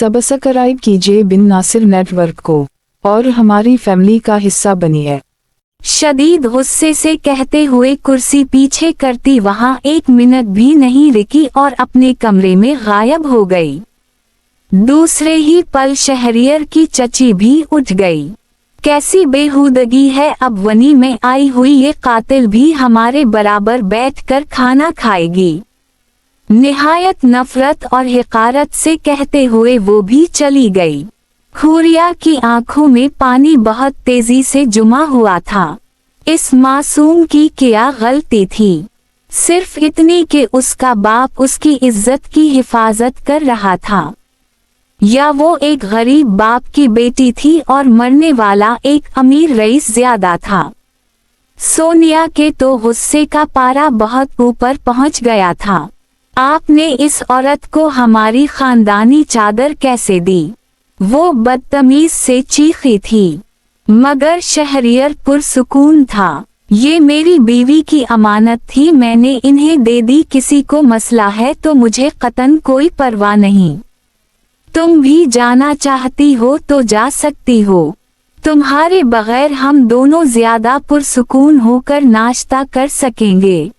Subscribe कीजिए बिन Nasir network को और हमारी फैमिली का हिस्सा बनिए। शदीद गुस्से से कहते हुए कुर्सी पीछे करती वहां 1 मिनट भी नहीं रुकी और अपने कमरे में गायब हो गई। दूसरे ही पल शहरियर की चची भी उठ गई। कैसी बेहूदगी है, अब वनी में आई हुई ये कातिल भी हमारे बराबर बैठकर खाना खाएगी। निहायत नफरत और हिकारत से कहते हुए वो भी चली गई। हुरिया की आंखों में पानी बहुत तेजी से जमा हुआ था। इस मासूम की क्या गलती थी? सिर्फ इतनी कि उसका बाप उसकी इज्जत की हिफाजत कर रहा था, या वो एक गरीब बाप की बेटी थी और मरने वाला एक अमीर रईस ज्यादा था। सोनिया के तो गुस्से का पारा बहुत ऊपर पहुंच गया था। आपने इस औरत को हमारी खानदानी चादर कैसे दी? वो बदतमीज से चीखी थी, मगर शहरियर पुरसुकून था। ये मेरी बीवी की अमानत थी, मैंने इन्हें दे दी। किसी को मसला है तो मुझे कतन कोई परवाह नहीं। तुम भी जाना चाहती हो तो जा सकती हो। तुम्हारे बगैर हम दोनों ज्यादा पुरसुकून होकर नाश्ता कर सकेंगे।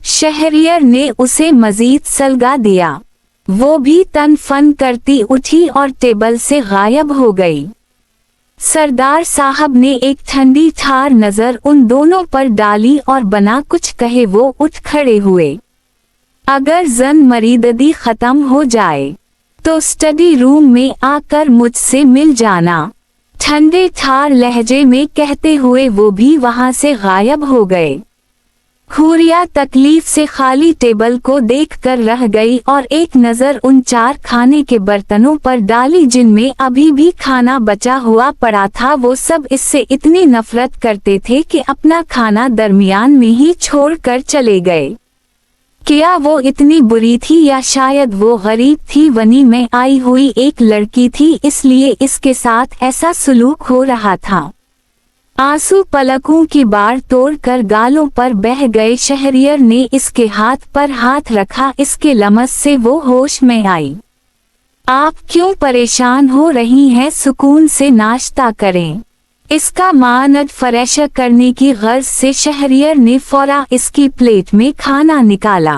शहरियर ने उसे मजीद सलगा दिया। वो भी तन फन करती उठी और टेबल से गायब हो गई। सरदार साहब ने एक ठंडी ठार नजर उन दोनों पर डाली और बना कुछ कहे वो उठ खड़े हुए। अगर जन मरीददी खत्म हो जाए तो स्टडी रूम में आकर मुझसे मिल जाना, ठंडे ठार लहजे में कहते हुए वो भी वहां से गायब हो गए। हुरिया तकलीफ से खाली टेबल को देखकर रह गई और एक नज़र उन 4 खाने के बर्तनों पर डाली जिनमें अभी भी खाना बचा हुआ पड़ा था। वो सब इससे इतनी नफरत करते थे कि अपना खाना दरमियान में ही छोड़कर चले गए। क्या वो इतनी बुरी थी, या शायद वो गरीब थी, वनी में आई हुई एक लड़की थी, इसलिए इसके साथ ऐसा सुलूक हो रहा था। आंसू पलकों की बाढ़ तोड़कर गालों पर बह गए। शहरियर ने इसके हाथ पर हाथ रखा। इसके लमस से वो होश में आई। आप क्यों परेशान हो रही हैं? सुकून से नाश्ता करें। इसका मानद फ्रेश करने की गर्ज से शहरियर ने फौरा इसकी प्लेट में खाना निकाला।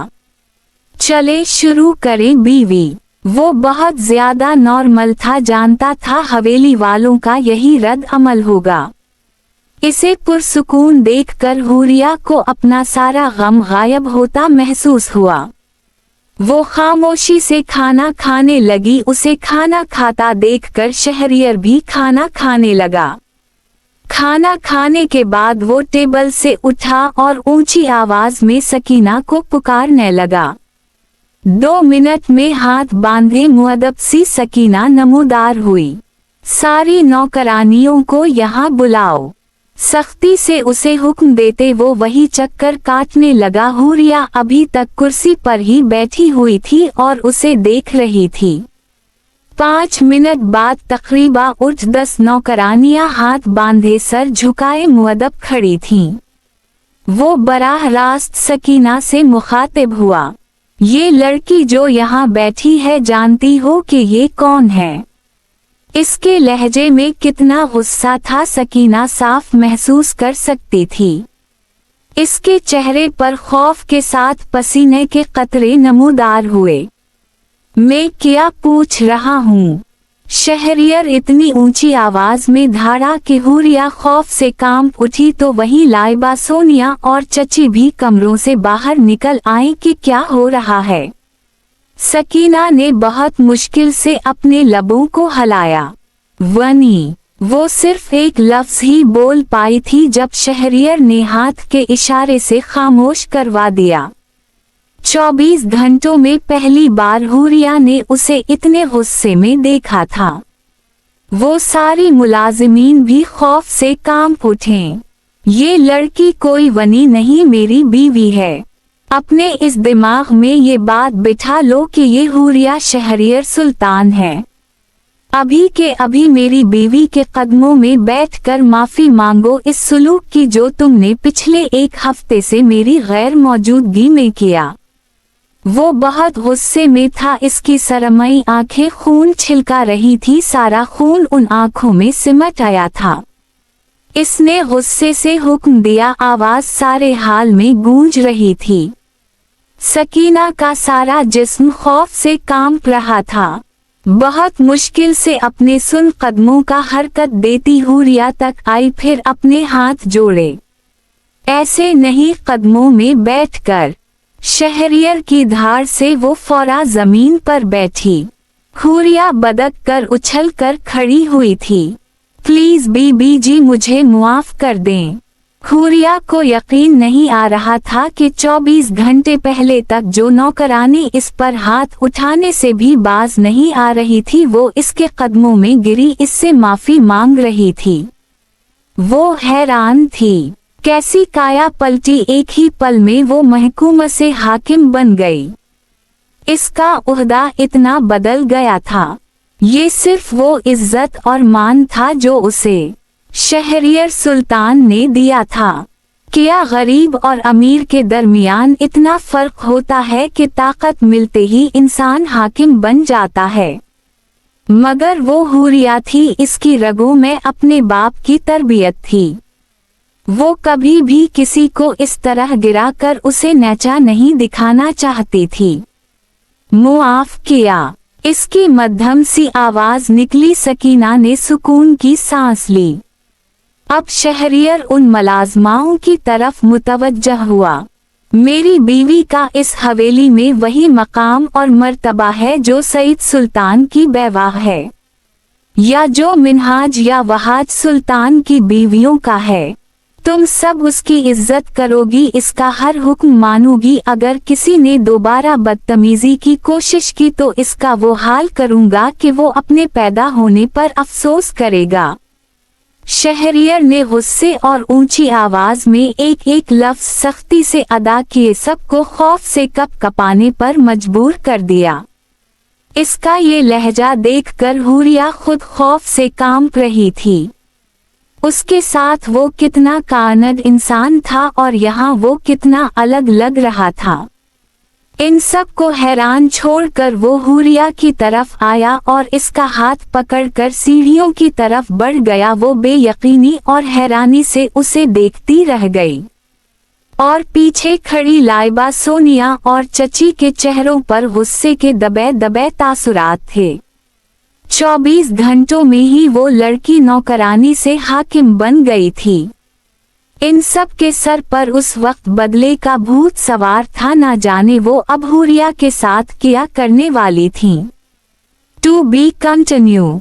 चले शुरू करें बीवी। वो बहुत ज्यादा नॉर्मल था, जानता था हवेली वालों का यही रद्द अमल होगा। इसे पुरसुकून देखकर हुरिया को अपना सारा गम गायब होता महसूस हुआ। वो खामोशी से खाना खाने लगी। उसे खाना खाता देखकर शहरियर भी खाना खाने लगा। खाना खाने के बाद वो टेबल से उठा और ऊंची आवाज में सकीना को पुकारने लगा। 2 मिनट में हाथ बांधे मुअद्दब सी सकीना नमूदार हुई। सारी नौकरानियों को यहाँ बुलाओ। सख्ती से उसे हुक्म देते वो वही चक्कर काटने लगा। हुरिया अभी तक कुर्सी पर ही बैठी हुई थी और उसे देख रही थी। 5 मिनट बाद तकरीबा 10 नौकरानियां हाथ बांधे सर झुकाए मुअद्दब खड़ी थीं। वो बराह रास्त सकीना से मुखातिब हुआ। ये लड़की जो यहाँ बैठी है, जानती हो कि ये कौन है? इसके लहजे में कितना गुस्सा था सकीना साफ महसूस कर सकती थी। इसके चेहरे पर खौफ के साथ पसीने के कतरे नमूदार हुए। मैं क्या पूछ रहा हूँ? शहरियर इतनी ऊंची आवाज में धाड़ा कि हुरिया खौफ से कांप उठी तो वहीं लाइबा, सोनिया और चची भी कमरों से बाहर निकल आए कि क्या हो रहा है। सकीना ने बहुत मुश्किल से अपने लबों को हिलाया। वनी। वो सिर्फ एक लफ्ज ही बोल पाई थी जब शहरियर ने हाथ के इशारे से खामोश करवा दिया। 24 घंटों में पहली बार हुरिया ने उसे इतने गुस्से में देखा था। वो सारी मुलाजिमीन भी खौफ से कांप उठे। ये लड़की कोई वनी नहीं, मेरी बीवी है। अपने इस दिमाग में ये बात बिठा लो कि ये हुरिया शहरियर सुल्तान है। अभी के अभी मेरी बीवी के कदमों में बैठकर माफी मांगो इस सुलूक की जो तुमने पिछले 1 हफ्ते से मेरी गैर मौजूदगी में किया। वो बहुत गुस्से में था, इसकी सरमई आंखें खून छिलका रही थी, सारा खून उन आंखों में सिमट आया था। इसने गुस्से से हुक्म दिया, आवाज सारे हाल में गूंज रही थी। सकीना का सारा जिस्म खौफ से कांप रहा था। बहुत मुश्किल से अपने सुन कदमों का हरकत देती हुरिया तक आई, फिर अपने हाथ जोड़े। ऐसे नहीं, कदमों में बैठकर। शहरियर की धार से वो फौरा जमीन पर बैठी। हुरिया बदक कर उछल कर खड़ी हुई थी। प्लीज बीबी जी, मुझे मुआफ कर दें। हुरिया को यकीन नहीं आ रहा था कि 24 घंटे पहले तक जो नौकरानी इस पर हाथ उठाने से भी बाज नहीं आ रही थी, वो इसके कदमों में गिरी, इससे माफी मांग रही थी। वो हैरान थी, कैसी काया पलटी, एक ही पल में वो महकूम से हाकिम बन गई। इसका ओहदा इतना बदल गया था। ये सिर्फ वो इज्जत और मान था जो उसे शहरियर सुल्तान ने दिया था। क्या गरीब और अमीर के दरमियान इतना फर्क होता है कि ताकत मिलते ही इंसान हाकिम बन जाता है। मगर वो हुरिया थी, इसकी रगों में अपने बाप की तरबियत थी। वो कभी भी किसी को इस तरह गिराकर उसे नीचा नहीं दिखाना चाहती थी। मुआफ किया, इसकी मध्यम सी आवाज निकली। सकीना ने सुकून की सांस ली। अब शहरियर उन मुलाजमाओं की तरफ मुतवज्जह हुआ। मेरी बीवी का इस हवेली में वही मकाम और मर्तबा है जो सईद सुल्तान की बेवाह है, या जो मिन्हाज या वहाज सुल्तान की बीवियों का है। तुम सब उसकी इज्जत करोगी, इसका हर हुक्म मानोगी। अगर किसी ने दोबारा बदतमीजी की कोशिश की तो इसका वो हाल करूंगा कि वो अपने पैदा होने पर अफसोस करेगा। शहरियर ने गुस्से और ऊंची आवाज में एक एक लफ्ज सख्ती से अदा किए, सबको खौफ से कपकपाने पर मजबूर कर दिया। इसका ये लहजा देखकर हुरिया खुद खौफ से कांप रही थी। उसके साथ वो कितना कानद इंसान था और यहाँ वो कितना अलग लग रहा था। इन सब को हैरान छोड़कर वो हुरिया की तरफ आया और इसका हाथ पकड़कर सीढ़ियों की तरफ बढ़ गया। वो बेयकीनी और हैरानी से उसे देखती रह गई और पीछे खड़ी लाइबा, सोनिया और चची के चेहरों पर गुस्से के दबे दबे तासुरात थे। 24 घंटों में ही वो लड़की नौकरानी से हाकिम बन गई थी। इन सब के सर पर उस वक्त बदले का भूत सवार था, ना जाने वो अब हुरिया के साथ क्या करने वाली थीं। To be continue.